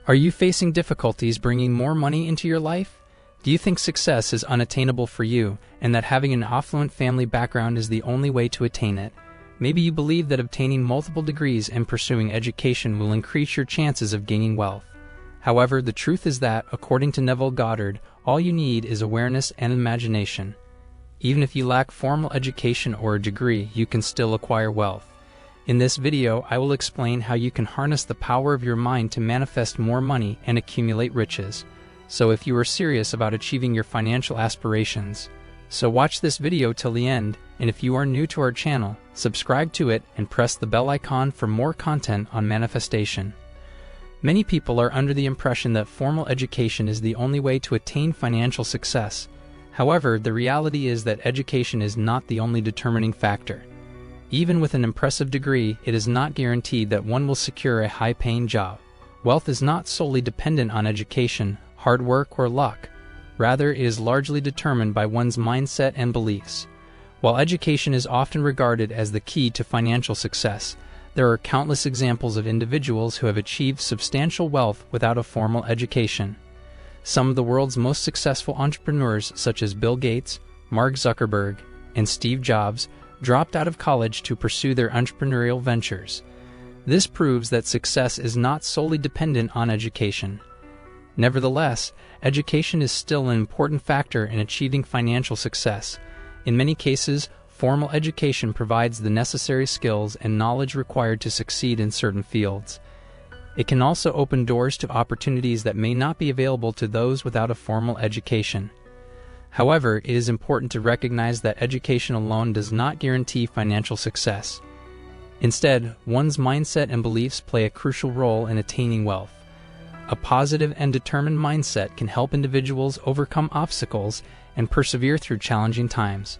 Are you facing difficulties bringing more money into your life? Do you think success is unattainable for you, and that having an affluent family background is the only way to attain it? Maybe you believe that obtaining multiple degrees and pursuing education will increase your chances of gaining wealth. However, the truth is that, according to Neville Goddard, all you need is awareness and imagination. Even if you lack formal education or a degree, you can still acquire wealth. In this video, I will explain how you can harness the power of your mind to manifest more money and accumulate riches. So if you are serious about achieving your financial aspirations, watch this video till the end, and if you are new to our channel, subscribe to it and press the bell icon for more content on manifestation. Many people are under the impression that formal education is the only way to attain financial success. However, the reality is that education is not the only determining factor. Even with an impressive degree, it is not guaranteed that one will secure a high-paying job. Wealth is not solely dependent on education, hard work, or luck. Rather, it is largely determined by one's mindset and beliefs. While education is often regarded as the key to financial success, there are countless examples of individuals who have achieved substantial wealth without a formal education. Some of the world's most successful entrepreneurs, such as Bill Gates, Mark Zuckerberg, and Steve Jobs, dropped out of college to pursue their entrepreneurial ventures. This proves that success is not solely dependent on education. Nevertheless, education is still an important factor in achieving financial success. In many cases, formal education provides the necessary skills and knowledge required to succeed in certain fields. It can also open doors to opportunities that may not be available to those without a formal education. However, it is important to recognize that education alone does not guarantee financial success. Instead, one's mindset and beliefs play a crucial role in attaining wealth. A positive and determined mindset can help individuals overcome obstacles and persevere through challenging times.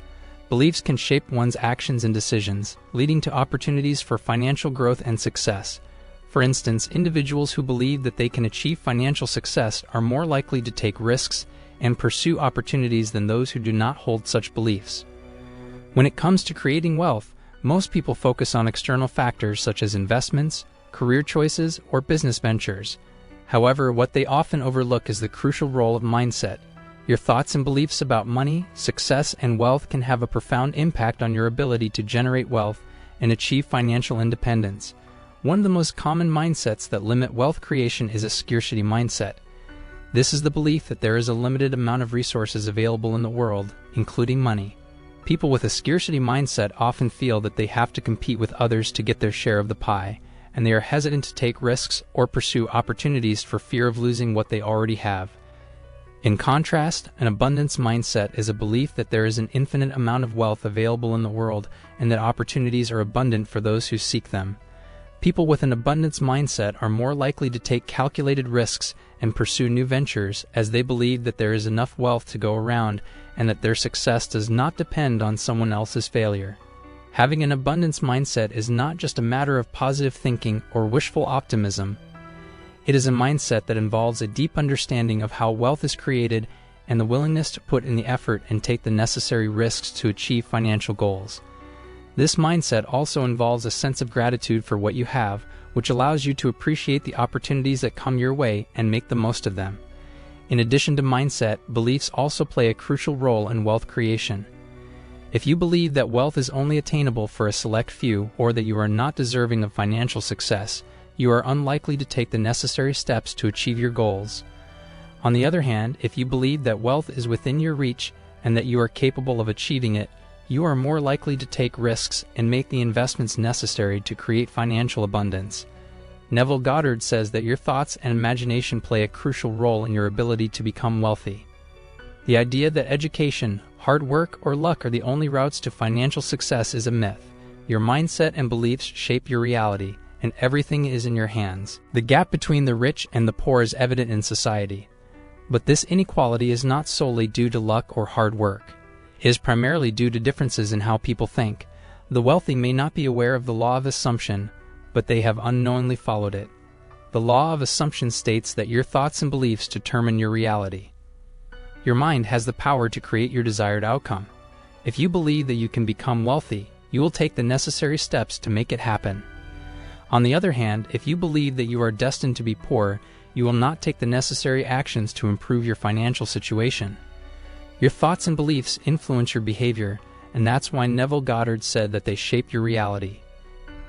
Beliefs can shape one's actions and decisions, leading to opportunities for financial growth and success. For instance, individuals who believe that they can achieve financial success are more likely to take risks and pursue opportunities than those who do not hold such beliefs. When it comes to creating wealth, most people focus on external factors such as investments, career choices, or business ventures. However, what they often overlook is the crucial role of mindset. Your thoughts and beliefs about money, success, and wealth can have a profound impact on your ability to generate wealth and achieve financial independence. One of the most common mindsets that limit wealth creation is a scarcity mindset. This is the belief that there is a limited amount of resources available in the world, including money. People with a scarcity mindset often feel that they have to compete with others to get their share of the pie, and they are hesitant to take risks or pursue opportunities for fear of losing what they already have. In contrast, an abundance mindset is a belief that there is an infinite amount of wealth available in the world and that opportunities are abundant for those who seek them. People with an abundance mindset are more likely to take calculated risks and pursue new ventures, as they believe that there is enough wealth to go around and that their success does not depend on someone else's failure. Having an abundance mindset is not just a matter of positive thinking or wishful optimism. It is a mindset that involves a deep understanding of how wealth is created and the willingness to put in the effort and take the necessary risks to achieve financial goals. This mindset also involves a sense of gratitude for what you have, which allows you to appreciate the opportunities that come your way and make the most of them. In addition to mindset, beliefs also play a crucial role in wealth creation. If you believe that wealth is only attainable for a select few, or that you are not deserving of financial success, you are unlikely to take the necessary steps to achieve your goals. On the other hand, if you believe that wealth is within your reach and that you are capable of achieving it, you are more likely to take risks and make the investments necessary to create financial abundance. Neville Goddard says that your thoughts and imagination play a crucial role in your ability to become wealthy. The idea that education, hard work, or luck are the only routes to financial success is a myth. Your mindset and beliefs shape your reality, and everything is in your hands. The gap between the rich and the poor is evident in society. But this inequality is not solely due to luck or hard work. It is primarily due to differences in how people think. The wealthy may not be aware of the law of assumption, but they have unknowingly followed it. The law of assumption states that your thoughts and beliefs determine your reality. Your mind has the power to create your desired outcome. If you believe that you can become wealthy, you will take the necessary steps to make it happen. On the other hand, if you believe that you are destined to be poor, you will not take the necessary actions to improve your financial situation. Your thoughts and beliefs influence your behavior, and that's why Neville Goddard said that they shape your reality.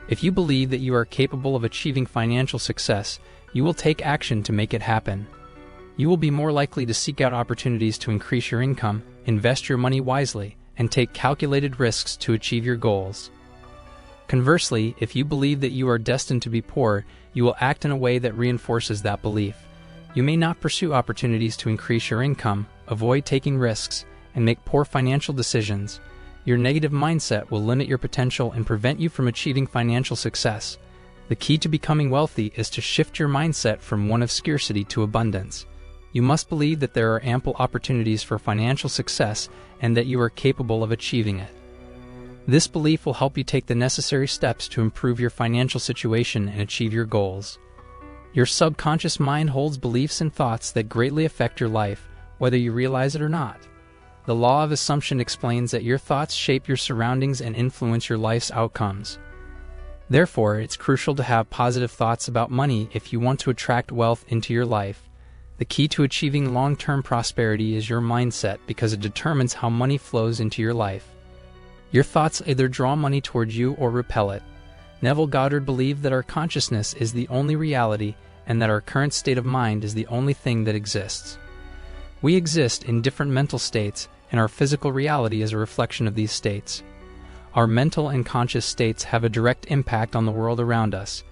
If you believe that you are capable of achieving financial success, you will take action to make it happen. You will be more likely to seek out opportunities to increase your income, invest your money wisely, and take calculated risks to achieve your goals. Conversely, if you believe that you are destined to be poor, you will act in a way that reinforces that belief. You may not pursue opportunities to increase your income, avoid taking risks, and make poor financial decisions. Your negative mindset will limit your potential and prevent you from achieving financial success. The key to becoming wealthy is to shift your mindset from one of scarcity to abundance. You must believe that there are ample opportunities for financial success and that you are capable of achieving it. This belief will help you take the necessary steps to improve your financial situation and achieve your goals. Your subconscious mind holds beliefs and thoughts that greatly affect your life, whether you realize it or not. The law of assumption explains that your thoughts shape your surroundings and influence your life's outcomes. Therefore, it's crucial to have positive thoughts about money if you want to attract wealth into your life. The key to achieving long-term prosperity is your mindset because it determines how money flows into your life. Your thoughts either draw money towards you or repel it. Neville Goddard believed that our consciousness is the only reality and that our current state of mind is the only thing that exists. We exist in different mental states, and our physical reality is a reflection of these states. Our mental and conscious states have a direct impact on the world around us.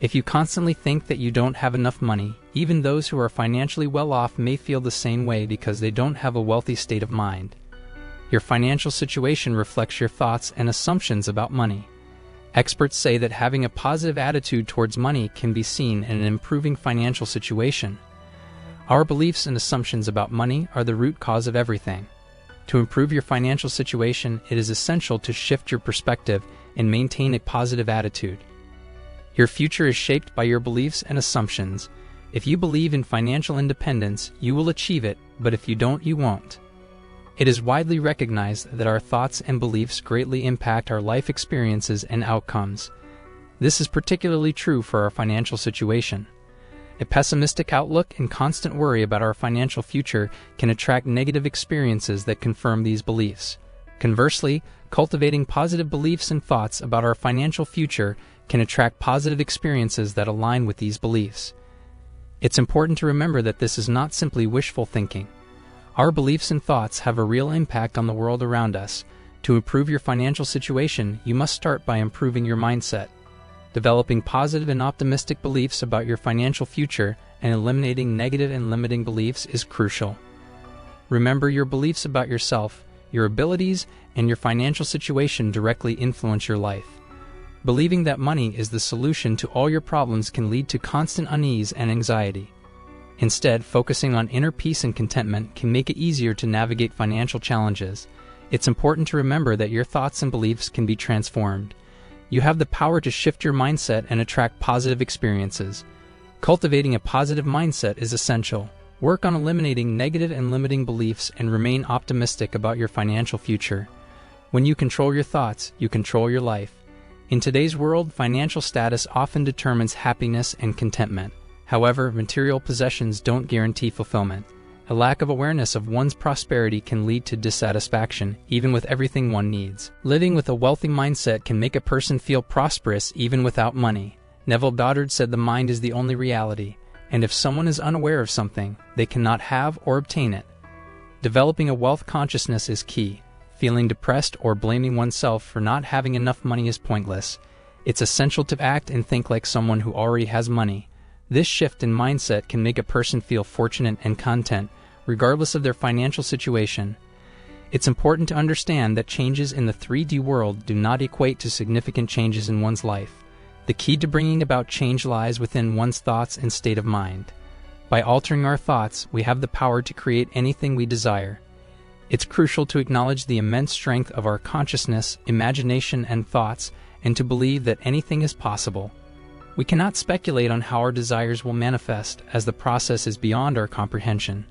If you constantly think that you don't have enough money, even those who are financially well off may feel the same way because they don't have a wealthy state of mind. Your financial situation reflects your thoughts and assumptions about money. Experts say that having a positive attitude towards money can be seen in an improving financial situation. Our beliefs and assumptions about money are the root cause of everything. To improve your financial situation, it is essential to shift your perspective and maintain a positive attitude. Your future is shaped by your beliefs and assumptions. If you believe in financial independence, you will achieve it, but if you don't, you won't. It is widely recognized that our thoughts and beliefs greatly impact our life experiences and outcomes. This is particularly true for our financial situation. A pessimistic outlook and constant worry about our financial future can attract negative experiences that confirm these beliefs. Conversely, cultivating positive beliefs and thoughts about our financial future can attract positive experiences that align with these beliefs. It's important to remember that this is not simply wishful thinking. Our beliefs and thoughts have a real impact on the world around us. To improve your financial situation, you must start by improving your mindset. Developing positive and optimistic beliefs about your financial future and eliminating negative and limiting beliefs is crucial. Remember, your beliefs about yourself, your abilities, and your financial situation directly influence your life. Believing that money is the solution to all your problems can lead to constant unease and anxiety. Instead, focusing on inner peace and contentment can make it easier to navigate financial challenges. It's important to remember that your thoughts and beliefs can be transformed. You have the power to shift your mindset and attract positive experiences. Cultivating a positive mindset is essential. Work on eliminating negative and limiting beliefs and remain optimistic about your financial future. When you control your thoughts, you control your life. In today's world, financial status often determines happiness and contentment. However, material possessions don't guarantee fulfillment. A lack of awareness of one's prosperity can lead to dissatisfaction, even with everything one needs. Living with a wealthy mindset can make a person feel prosperous even without money. Neville Goddard said the mind is the only reality, and if someone is unaware of something, they cannot have or obtain it. Developing a wealth consciousness is key. Feeling depressed or blaming oneself for not having enough money is pointless. It's essential to act and think like someone who already has money. This shift in mindset can make a person feel fortunate and content, regardless of their financial situation. It's important to understand that changes in the 3D world do not equate to significant changes in one's life. The key to bringing about change lies within one's thoughts and state of mind. By altering our thoughts, we have the power to create anything we desire. It's crucial to acknowledge the immense strength of our consciousness, imagination, and thoughts, and to believe that anything is possible. We cannot speculate on how our desires will manifest, as the process is beyond our comprehension.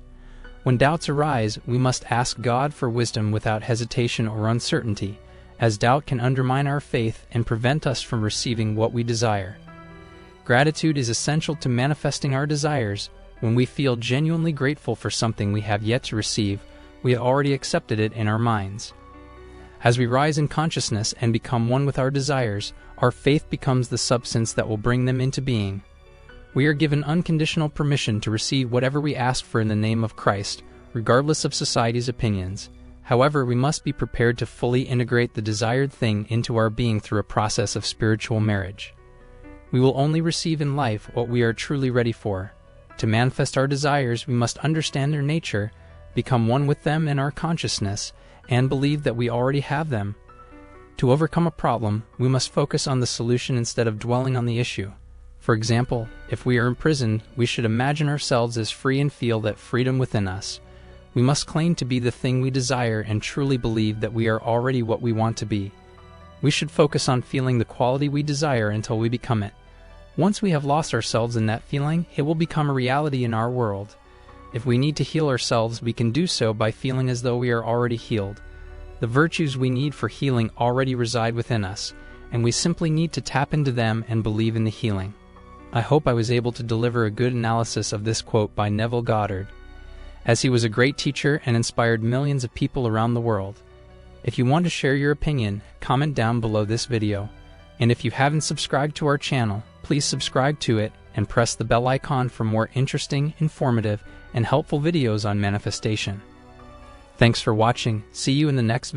When doubts arise, we must ask God for wisdom without hesitation or uncertainty, as doubt can undermine our faith and prevent us from receiving what we desire. Gratitude is essential to manifesting our desires. When we feel genuinely grateful for something we have yet to receive, we have already accepted it in our minds. As we rise in consciousness and become one with our desires, our faith becomes the substance that will bring them into being. We are given unconditional permission to receive whatever we ask for in the name of Christ, regardless of society's opinions. However, we must be prepared to fully integrate the desired thing into our being through a process of spiritual marriage. We will only receive in life what we are truly ready for. To manifest our desires, we must understand their nature, become one with them in our consciousness, and believe that we already have them. To overcome a problem, we must focus on the solution instead of dwelling on the issue. For example, if we are imprisoned, we should imagine ourselves as free and feel that freedom within us. We must claim to be the thing we desire and truly believe that we are already what we want to be. We should focus on feeling the quality we desire until we become it. Once we have lost ourselves in that feeling, it will become a reality in our world. If we need to heal ourselves, we can do so by feeling as though we are already healed. The virtues we need for healing already reside within us, and we simply need to tap into them and believe in the healing. I hope I was able to deliver a good analysis of this quote by Neville Goddard, as he was a great teacher and inspired millions of people around the world. If you want to share your opinion, comment down below this video. And if you haven't subscribed to our channel, please subscribe to it and press the bell icon for more interesting, informative, and helpful videos on manifestation. Thanks for watching. See you in the next video.